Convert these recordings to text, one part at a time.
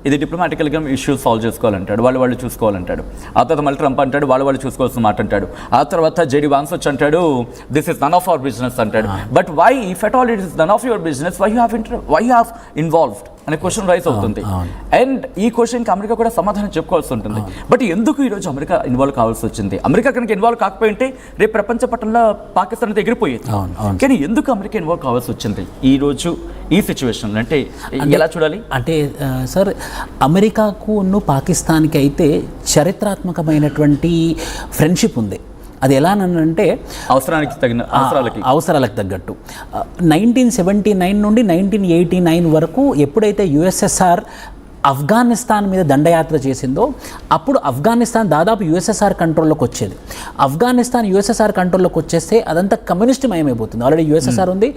ఇది డిప్లొమాటికల్గా issues solve చేసుకోవాలంటాడు, వాళ్ళు చూసుకోవాలంటాడు. ఆ తర్వాత మళ్ళీ ట్రంప్ అంటాడు వాళ్ళు చూసుకోవాల్సిన మాట అంటాడు. ఆ తర్వాత జేడీ వాన్స్ వచ్చి అంటాడు this is none of our business అంటాడు. But why if at all it is none of your business why you have involved అనే క్వశ్చన్ రైజ్ అవుతుంది. అండ్ ఈ క్వశ్చన్కి అమెరికా కూడా సమాధానం చెప్పుకోవాల్సి ఉంటుంది. బట్ ఎందుకు ఈరోజు అమెరికా ఇన్వాల్వ్ కావాల్సి వచ్చింది? అమెరికా కనుక ఇన్వాల్వ్ కాకపోయింటే రేపు ప్రపంచ పట్టణంలో పాకిస్తాన్ అయితే ఎగిరిపోయేది. కానీ ఎందుకు అమెరికా ఇన్వాల్వ్ కావాల్సి వచ్చింది ఈరోజు ఈ సిచ్యువేషన్? అంటే ఎలా చూడాలి అంటే సార్, అమెరికాకు పాకిస్తాన్కి అయితే చరిత్రాత్మకమైనటువంటి ఫ్రెండ్షిప్ ఉంది. అది ఎలానంటే అవసరాలకు తగ్గట్టు 1979 నుండి 1989 వరకు ఎప్పుడైతే యుఎస్ఎస్ఆర్ ఆఫ్ఘనిస్తాన్ మీద దండయాత్ర చేసిందో అప్పుడు ఆఫ్ఘనిస్తాన్ దాదాపు యుఎస్ఎస్ఆర్ కంట్రోల్లోకి వచ్చేది. ఆఫ్ఘనిస్తాన్ యుఎస్ఎస్ఆర్ కంట్రోల్లోకి వచ్చేస్తే అదంతా కమ్యూనిస్ట్ మయమైపోతుంది. ఆల్రెడీ యుఎస్ఎస్ఆర్ ఉంది,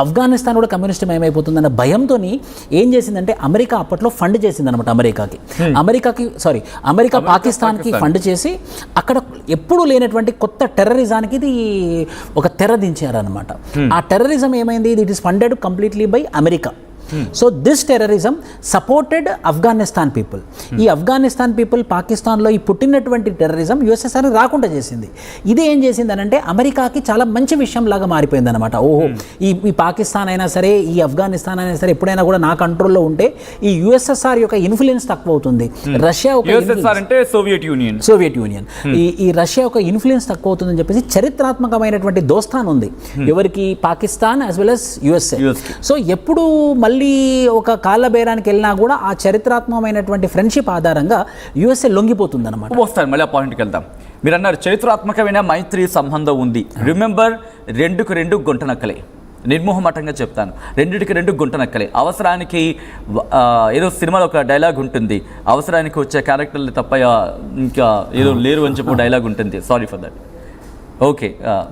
ఆఫ్ఘనిస్తాన్ కూడా కమ్యూనిస్ట్ మయమైపోతుంది అన్న భయంతో ఏం చేసిందంటే అమెరికా అప్పట్లో ఫండ్ చేసింది అనమాట. అమెరికా పాకిస్తాన్కి ఫండ్ చేసి అక్కడ ఎప్పుడూ లేనటువంటి కొత్త టెర్రరిజానికి ఇది ఒక తెర దించారనమాట. ఆ టెర్రరిజం ఏమైంది? It is funded completely by America. So this terrorism supported Afghanistan people. ఈ ఆఫ్ఘనిస్తాన్ పీపుల్ పాకిస్తాన్లో ఈ పుట్టినటువంటి టెర్రరిజం యుఎస్ఎస్ఆర్ రాకుండా చేసింది. ఇదే ఏం చేసింది అంటే అమెరికాకి చాలా మంచి విషయం లాగా మారిపోయింది అనమాట. ఓహో, ఈ పాకిస్తాన్ అయినా సరే, ఈ ఆఫ్ఘనిస్తాన్ అయినా సరే ఎప్పుడైనా కూడా నా కంట్రోల్లో ఉంటే ఈ యుఎస్ఎస్ఆర్ యొక్క ఇన్ఫ్లుయెన్స్ తక్కువ అవుతుంది. రష్యా అంటే సోవియట్ యూనియన్ ఈ రష్యా యొక్క ఇన్ఫ్లుయెన్స్ తక్కువ అవుతుందని చెప్పేసి చరిత్రాత్మకమైనటువంటి దోస్తాన్ ఉంది ఎవరికి? Pakistan as well as USA. So ఎప్పుడు మళ్ళీ ఒక కాళ్ళ బేరానికి వెళ్ళినా కూడా ఆ చరిత్రాత్మకమైనటువంటి ఫ్రెండ్షిప్ ఆధారంగా యుఎస్ఏ లొంగిపోతుంది అనమాట. వస్తాను, మళ్ళీ ఆ పాయింట్కి వెళ్దాం. మీరు అన్నారు చరిత్రాత్మకమైన మైత్రి సంబంధం ఉంది. రిమెంబర్ 2 గుంట నక్కలే. నిర్మోహమాటంగా చెప్తాను, 2 గుంట నక్కలే. అవసరానికి ఏదో సినిమాలో ఒక డైలాగ్ ఉంటుంది, అవసరానికి వచ్చే క్యారెక్టర్లు తప్ప ఇంకా ఏదో లేరు అని చెప్పి డైలాగ్ ఉంటుంది. Sorry for that. ఓకే,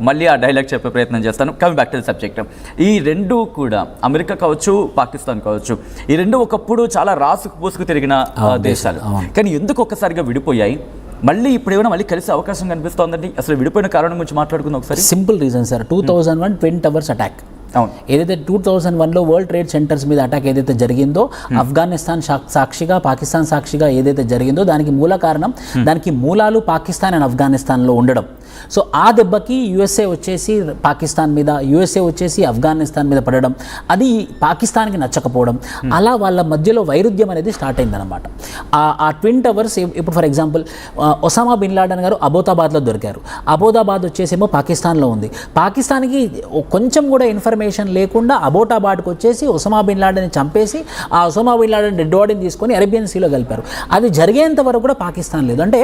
మళ్ళీ ఆ డైలాగ్ చెప్పే ప్రయత్నం చేస్తాను. Coming back to the subject. ఈ రెండు కూడా అమెరికా కావచ్చు, పాకిస్తాన్ కావచ్చు, ఈ రెండు ఒకప్పుడు చాలా రాసుకు పూసుకు తిరిగిన దేశాలు. కానీ ఎందుకు ఒక్కసారిగా విడిపోయాయి? మళ్ళీ ఇప్పుడు ఏమైనా మళ్ళీ కలిసే అవకాశం కనిపిస్తోందండి? అసలు విడిపోయిన కారణం గురించి మాట్లాడుకుందాం ఒకసారి. Simple reason sir, 2001 twin towers attack. ఏదైతే 2001లో వరల్డ్ ట్రేడ్ సెంటర్స్ మీద అటాక్ ఏదైతే జరిగిందో, ఆఫ్ఘనిస్తాన్ సాక్షిగా, పాకిస్తాన్ సాక్షిగా ఏదైతే జరిగిందో దానికి మూల కారణం, దానికి మూలాలు పాకిస్తాన్ అండ్ ఆఫ్ఘనిస్తాన్లో ఉండడం. సో ఆ దెబ్బకి యుఎస్ఏ వచ్చేసి పాకిస్తాన్ మీద, యుఎస్ఏ వచ్చేసి ఆఫ్ఘనిస్తాన్ మీద పడడం, అది పాకిస్తాన్కి నచ్చకపోవడం, అలా వాళ్ళ మధ్యలో వైరుధ్యం అనేది స్టార్ట్ అయిందనమాట. ఆ ట్విన్ టవర్స్ ఇప్పుడు for example Osama bin Laden గారు అబోతాబాద్లో దొరికారు. అబోతాబాద్ వచ్చేసేమో పాకిస్తాన్లో ఉంది. పాకిస్తాన్కి కొంచెం కూడా ఇన్ఫర్మేషన్ లేకుండా అబోటాబాద్కి వచ్చేసి ఒసామా బిన్ లాడెన్ని చంపేసి ఆ ఒసామా బిన్ లాడెన్ డెడ్ బాడీని తీసుకొని అరేబియన్ సీలో కలిపారు. అది జరిగేంత వరకు కూడా పాకిస్తాన్ లేదు. అంటే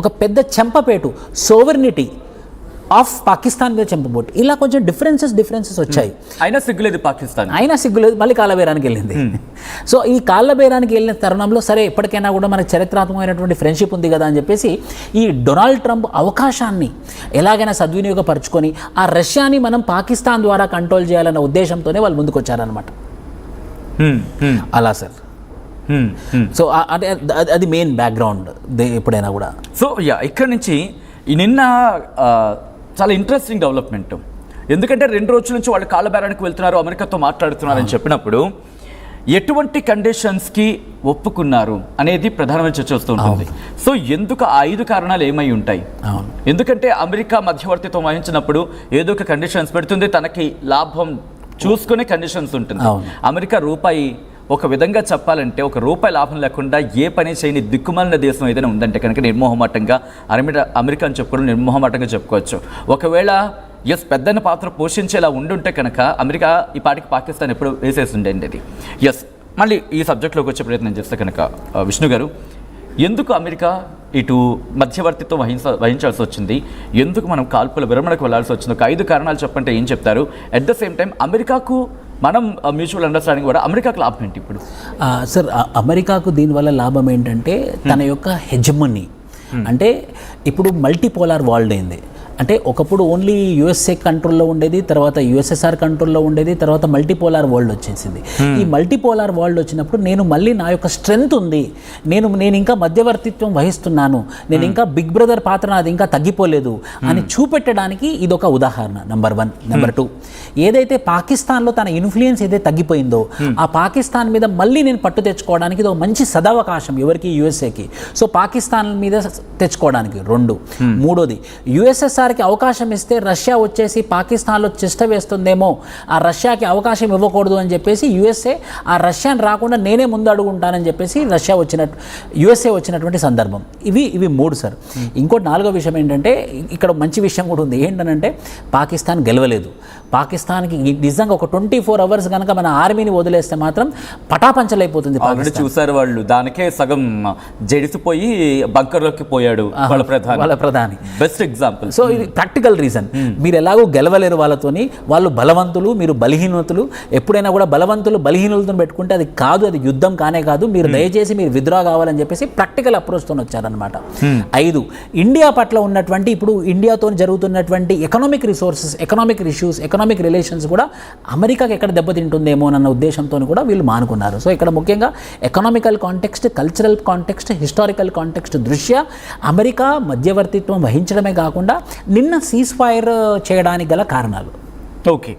ఒక పెద్ద చెంపపేటు సోవెర్నిటీ ఆఫ్ పాకిస్తాన్ మీద చెంపబోటు, ఇలా కొంచెం డిఫరెన్సెస్ వచ్చాయి. అయినా సిగ్గులేదు పాకిస్తాన్, మళ్ళీ కాళ్ళబేరానికి వెళ్ళింది. సో ఈ కాళ్ళబేరానికి వెళ్ళిన తరుణంలో సరే ఎప్పటికైనా కూడా మనకు చరిత్రాత్మకమైనటువంటి ఫ్రెండ్షిప్ ఉంది కదా అని చెప్పేసి ఈ డొనాల్డ్ ట్రంప్ అవకాశాన్ని ఎలాగైనా సద్వినియోగపరచుకొని ఆ రష్యాని మనం పాకిస్తాన్ ద్వారా కంట్రోల్ చేయాలన్న ఉద్దేశంతోనే వాళ్ళు ముందుకు వచ్చారనమాట. అలా సార్. సో అంటే అది మెయిన్ బ్యాక్గ్రౌండ్ ఎప్పుడైనా కూడా. సో ఇక్కడ నుంచి నిన్న చాలా ఇంట్రెస్టింగ్ డెవలప్మెంట్. ఎందుకంటే 2 రోజుల నుంచి వాళ్ళు కాళ్ళబేరానికి వెళ్తున్నారు, అమెరికాతో మాట్లాడుతున్నారని చెప్పినప్పుడు ఎటువంటి కండిషన్స్కి ఒప్పుకున్నారు అనేది ప్రధానమైన చర్చ వస్తూ ఉంటుంది. సో ఎందుకు ఆ 5 కారణాలు ఏమై ఉంటాయి? ఎందుకంటే అమెరికా మధ్యవర్తిత్వం వహించినప్పుడు ఏదో ఒక కండిషన్స్ పెడుతుంది, తనకి లాభం చూసుకునే కండిషన్స్ ఉంటుంది. అమెరికా రూపాయి ఒక విధంగా చెప్పాలంటే ₹1 లాభం లేకుండా ఏ పని చేయని దిక్కుమాలిన దేశం ఏదైనా ఉందంటే కనుక నిర్మోహమాటంగా అమెరికా అని చెప్పుకోవడం నిర్మోహమాటంగా చెప్పుకోవచ్చు. ఒకవేళ పెద్దన్న పాత్ర పోషించేలా ఉండుంటే కనుక అమెరికా ఈ పాటికి పాకిస్తాన్ ఎప్పుడు వేసేసి ఉండేది అది. మళ్ళీ ఈ సబ్జెక్ట్లోకి వచ్చే ప్రయత్నం చేస్తే కనుక విష్ణు గారు, ఎందుకు అమెరికా ఇటు మధ్యవర్తిత్వం వహించాల్సి వచ్చింది? ఎందుకు మనం కాల్పుల విరమణకు వెళ్లాల్సి వచ్చింది? ఒక 5 కారణాలు చెప్పంటే ఏం చెప్తారు? అట్ ద సేమ్ టైం అమెరికాకు మనం మ్యూచువల్ అండర్స్టాండింగ్ కూడా అమెరికాకు లాభం ఏంటి ఇప్పుడు? సార్, అమెరికాకు దీనివల్ల లాభం ఏంటంటే తన యొక్క హెజమనీ, అంటే ఇప్పుడు మల్టీపోలార్ వరల్డ్ అయింది. అంటే ఒకప్పుడు ఓన్లీ యుఎస్ఏ కంట్రోల్లో ఉండేది, తర్వాత యుఎస్ఎస్ఆర్ కంట్రోల్లో ఉండేది, తర్వాత మల్టీపోలార్ వరల్డ్ వచ్చేసింది. ఈ మల్టీపోలార్ వరల్డ్ వచ్చినప్పుడు నేను మళ్ళీ నా యొక్క స్ట్రెంగ్త్ ఉంది, నేను ఇంకా మధ్యవర్తిత్వం వహిస్తున్నాను, నేను ఇంకా బిగ్ బ్రదర్ పాత్ర నాది ఇంకా తగ్గిపోలేదు అని చూపెట్టడానికి ఇదొక ఉదాహరణ. నెంబర్ 1. నెంబర్ 2, ఏదైతే పాకిస్తాన్లో తన ఇన్ఫ్లుయెన్స్ ఏదైతే తగ్గిపోయిందో ఆ పాకిస్తాన్ మీద మళ్ళీ నేను పట్టు తెచ్చుకోవడానికి ఇది ఒక మంచి సదవకాశం ఎవరికి, యుఎస్ఏకి. సో పాకిస్తాన్ మీద తెచ్చుకోవడానికి. 2. 3వది, యుఎస్ఎస్ఆర్కి అవకాశం ఇస్తే రష్యా వచ్చేసి పాకిస్తాన్లో చెష్ట వేస్తుందేమో, ఆ రష్యాకి అవకాశం ఇవ్వకూడదు అని చెప్పేసి యుఎస్ఏ ఆ రష్యాని రాకుండా నేనే ముందు అడుగుంటానని చెప్పేసి యుఎస్ఏ వచ్చినటువంటి సందర్భం. ఇవి 3 సార్. ఇంకోటి 4వ విషయం ఏంటంటే ఇక్కడ మంచి విషయం కూడా ఉంది. ఏంటంటే పాకిస్తాన్ గెలవలేదు. పాకిస్తాన్కి నిజంగా ఒక 24 hours కనుక మన ఆర్మీని వదిలేస్తే మాత్రం పటాపంచలైపోతుంది. ఆల్రెడీ చూసారు వాళ్ళు, దానికే సగం జడిసిపోయి బంకర్లోకి పోయాడు వాళ్ళ ప్రధాని. Best example. సో ఇది ప్రాక్టికల్ రీజన్. మీరు ఎలాగో గెలవలేరు వాళ్ళతోని, వాళ్ళు బలవంతులు, మీరు బలహీనతులు. ఎప్పుడైనా కూడా బలవంతులు బలహీనులతో పెట్టుకుంటే అది కాదు, అది యుద్ధం కానే కాదు. మీరు దయచేసి మీరు విత్డ్రా కావాలని చెప్పేసి ప్రాక్టికల్ అప్రోచ్తో వచ్చారనమాట. 5, ఇండియా పట్ల ఉన్నటువంటి ఇప్పుడు ఇండియాతో జరుగుతున్నటువంటి economic resources, economic issues, economic relations కూడా అమెరికాకి ఎక్కడ దెబ్బతింటుందేమో అన్న ఉద్దేశంతో కూడా వీళ్ళు మానుకున్నారు. సో ఇక్కడ ముఖ్యంగా economical context, cultural context, historical context దృష్ట్యా అమెరికా మధ్యవర్తిత్వం వహించడమే కాకుండా నిన్న సీజ్ ఫైర్ చేయడానికి గల కారణాలు. ఓకే.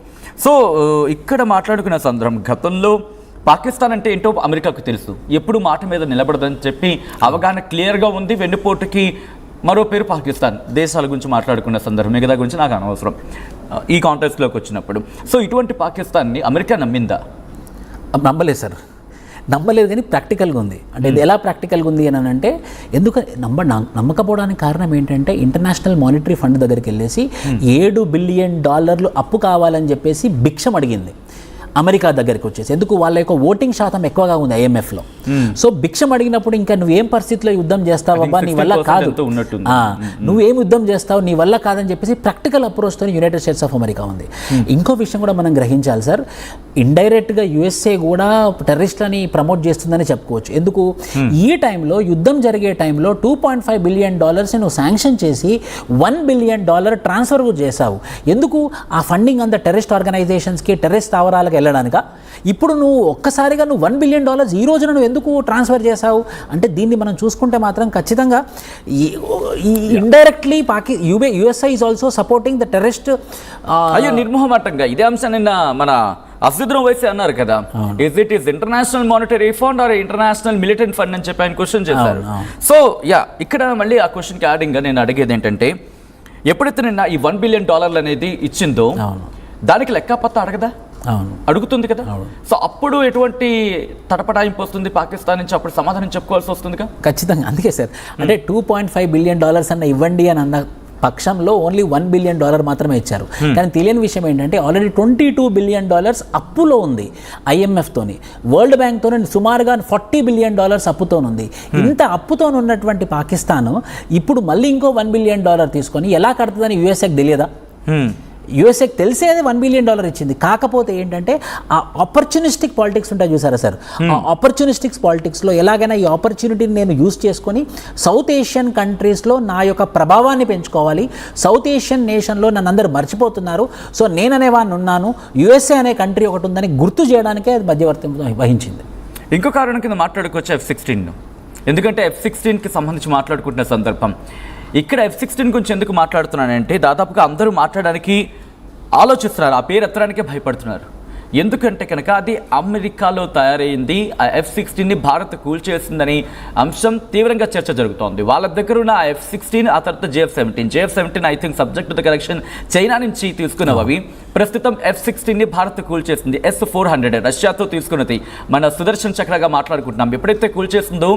సో ఇక్కడ మాట్లాడుకున్న సందర్భం, గతంలో పాకిస్తాన్ అంటే ఏంటో అమెరికాకు తెలుసు, ఎప్పుడు మాట మీద నిలబడదని చెప్పి అవగాహన క్లియర్గా ఉంది. వెన్నుపోటుకి మరో పేరు పాకిస్తాన్. దేశాల గురించి మాట్లాడుకున్న సందర్భం, మిగతా గురించి నాకు అనవసరం ఈ కాంటెక్స్ట్లోకి వచ్చినప్పుడు. సో ఇటువంటి పాకిస్తాన్ని అమెరికా నమ్మిందా? నమ్మలేదు సార్, నమ్మలేదు. కానీ ప్రాక్టికల్గా ఉంది. అంటే ఇది ఎలా ప్రాక్టికల్గా ఉంది అని అంటే, నమ్మకపోవడానికి కారణం ఏంటంటే ఇంటర్నేషనల్ మానిటరీ ఫండ్ దగ్గరికి వెళ్ళేసి $7 బిలియన్ అప్పు కావాలని చెప్పేసి భిక్షం అడిగింది అమెరికా దగ్గరికి వచ్చేసి. ఎందుకు? వాళ్ళ యొక్క ఓటింగ్ శాతం ఎక్కువగా ఉంది IMFలో. సో భిక్షం అడిగినప్పుడు ఇంకా నువ్వేం పరిస్థితిలో యుద్ధం చేస్తావబ్బా, నీ వల్ల కాదు, నువ్వేం యుద్ధం చేస్తావు, నీ వల్ల కాదని చెప్పేసి ప్రాక్టికల్ అప్రోచ్తో యునైటెడ్ స్టేట్స్ ఆఫ్ అమెరికా ఉంది. ఇంకో విషయం కూడా మనం గ్రహించాలి సార్, ఇండైరెక్ట్గా యుఎస్ఏ కూడా టెర్రరిస్ట్లని ప్రమోట్ చేస్తుందని చెప్పుకోవచ్చు. ఎందుకు? ఈ టైంలో, యుద్ధం జరిగే టైంలో $2.5 బిలియన్ నువ్వు శాంక్షన్ చేసి $1 బిలియన్ ట్రాన్స్ఫర్ చేశావు. ఎందుకు? ఆ ఫండింగ్ అంతా టెర్రరిస్ట్ ఆర్గనైజేషన్స్కి, టెర్రరిస్ట్ స్థావరాలకు వెళ్ళడానిక? ఇప్పుడు నువ్వు ఒక్కసారిగా $1 బిలియన్ ఈ రోజున నువ్వు ఎందుకు ట్రాన్స్ఫర్ చేశావు అంటే, దీన్ని మనం చూసుకుంటే మాత్రం ఖచ్చితంగా indirectly USI is also supporting the terrorist. అయ్యో నిర్మోహమాటంగా ఇదే అంశం నిన్న మన అఫ్జుద్దీన్ ఓవైసీ అన్నారు కదా, it is international monetary fund are international militant fund అని చెప్పి ఆయన క్వశ్చన్ చేశారు. సో ఇక్కడ మళ్ళీ ఆ క్వశ్చన్కి యాడింగ్గా నేను అడిగేది ఏంటంటే, ఎప్పుడైతే నిన్న ఈ $1 బిలియన్ అనేది ఇచ్చిందో దానికి లెక్కపత్త అడగదా? అడుగుతుంది కదా. సో అప్పుడు ఎటువంటి తటపటాయింపు వస్తుంది పాకిస్తాన్ నుంచి, అప్పుడు సమాధానం చెప్పుకోవాల్సి వస్తుంది ఖచ్చితంగా. అందుకే సార్, అంటే $2.5 బిలియన్ అన్న ఇవ్వండి అని అన్న పక్షంలో ఓన్లీ $1 బిలియన్ మాత్రమే ఇచ్చారు. కానీ తెలియని విషయం ఏంటంటే ఆల్రెడీ $22 బిలియన్ అప్పులో ఉంది IMFతోని, వరల్డ్ బ్యాంక్తో సుమారుగా $40 బిలియన్ అప్పుతో ఉంది. ఇంత అప్పుతో ఉన్నటువంటి పాకిస్తాన్ ఇప్పుడు మళ్ళీ ఇంకో $1 బిలియన్ తీసుకొని ఎలా కడుతుందని యుఎస్ఏకి తెలియదా? యుఎస్ఏకి తెలిసేది $1 బిలియన్ ఇచ్చింది. కాకపోతే ఏంటంటే ఆ ఆపర్చునిస్టిక్ పాలిటిక్స్ ఉంటాయి చూసారా సార్, ఆ ఆపర్చునిస్టిక్స్ పాలిటిక్స్లో ఎలాగైనా ఈ ఆపర్చునిటీని నేను యూజ్ చేసుకొని సౌత్ ఏషియన్ కంట్రీస్లో నా యొక్క ప్రభావాన్ని పెంచుకోవాలి, సౌత్ ఏషియన్ నేషన్లో నన్ను అందరూ మర్చిపోతున్నారు, సో నేననేవాడిని ఉన్నాను, యుఎస్ఏ అనే కంట్రీ ఒకటి ఉందని గుర్తు చేయడానికే అది మధ్యవర్తిత్వం వహించింది. ఇంకో కారణం కింద మాట్లాడుకోవచ్చు F-16, ఎందుకంటే F-16కి సంబంధించి మాట్లాడుకుంటున్న సందర్భం. ఇక్కడ F-16 గురించి ఎందుకు మాట్లాడుతున్నానంటే, దాదాపుగా అందరూ మాట్లాడడానికి ఆలోచిస్తున్నారు, ఆ పేరు ఎత్తడానికే భయపడుతున్నారు. ఎందుకంటే కనుక అది అమెరికాలో తయారైంది, ఆ F-16ని భారత్ కూల్చేసిందని అంశం తీవ్రంగా చర్చ జరుగుతోంది. వాళ్ళ దగ్గర ఉన్న ఆ F-16, ఆ తర్వాత JF-17 I think subject to the correction China నుంచి తీసుకున్నవి. ప్రస్తుతం F-16ని భారత్ కూల్చేసింది. S-400 రష్యాతో తీసుకున్నది. మన సుదర్శన్ చక్రగా మాట్లాడుకుంటున్నాం. ఎప్పుడైతే కూల్చేసిందో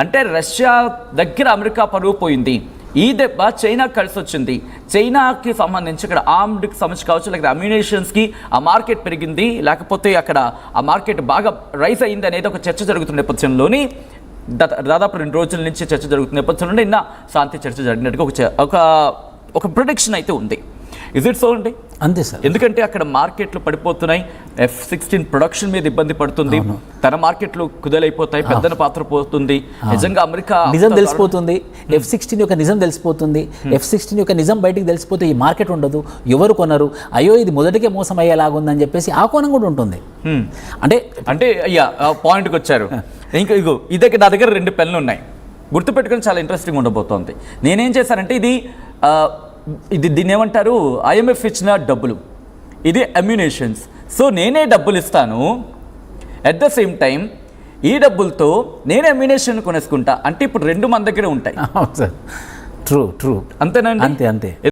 అంటే రష్యా దగ్గర అమెరికా పరువు పోయింది. ఈ దెబ్బ చైనాకి కలిసి వచ్చింది. చైనాకి సంబంధించి ఇక్కడ ఆర్మ్డ్కి సంబంధించి కావచ్చు, లేకపోతే అమ్యునేషన్స్కి ఆ మార్కెట్ పెరిగింది, లేకపోతే అక్కడ ఆ మార్కెట్ బాగా రైజ్ అయింది అనేది ఒక చర్చ జరుగుతున్న నేపథ్యంలోని దాదాపు 2 రోజుల నుంచి చర్చ జరుగుతున్న నేపథ్యంలో నిన్న శాంతి చర్చ జరిగినట్టుగా ఒక ప్రొడిక్షన్ అయితే ఉంది. ఇజ్ ఇట్ సో అండి? అంతే సార్. ఎందుకంటే అక్కడ మార్కెట్లు పడిపోతున్నాయి, F-16 ప్రొడక్షన్ మీద ఇబ్బంది పడుతుంది, తన మార్కెట్లు కుదలైపోతాయి, పెద్దన పాత్ర పోతుంది. నిజంగా అమెరికా నిజం తెలిసిపోతుంది, F-16 యొక్క నిజం తెలిసిపోతుంది. F-16 యొక్క నిజం బయటికి తెలిసిపోతే ఈ మార్కెట్ ఉండదు, ఎవరు కొనరు, అయ్యో ఇది మొదటికే మోసం అయ్యేలాగుందని చెప్పేసి ఆ కోణం కూడా ఉంటుంది. అంటే అయ్యా పాయింట్కి వచ్చారు. ఇంకా ఇగో నా దగ్గర 2 పెన్నులు ఉన్నాయి, గుర్తుపెట్టుకొని చాలా ఇంట్రెస్టింగ్ ఉండబోతోంది. నేనేం చేశానంటే దీన్ని ఏమంటారు, IMF ఇచ్చిన డబ్బులు, ఇది అమ్యునేషన్స్. సో నేనే డబ్బులు ఇస్తాను, అట్ ద సేమ్ టైం ఈ డబ్బులతో నేనే అమ్యునేషన్ కొనేసుకుంటా. అంటే ఇప్పుడు 2 మన దగ్గరే ఉంటాయి. ట్రూ అంతేనండి? అంతే.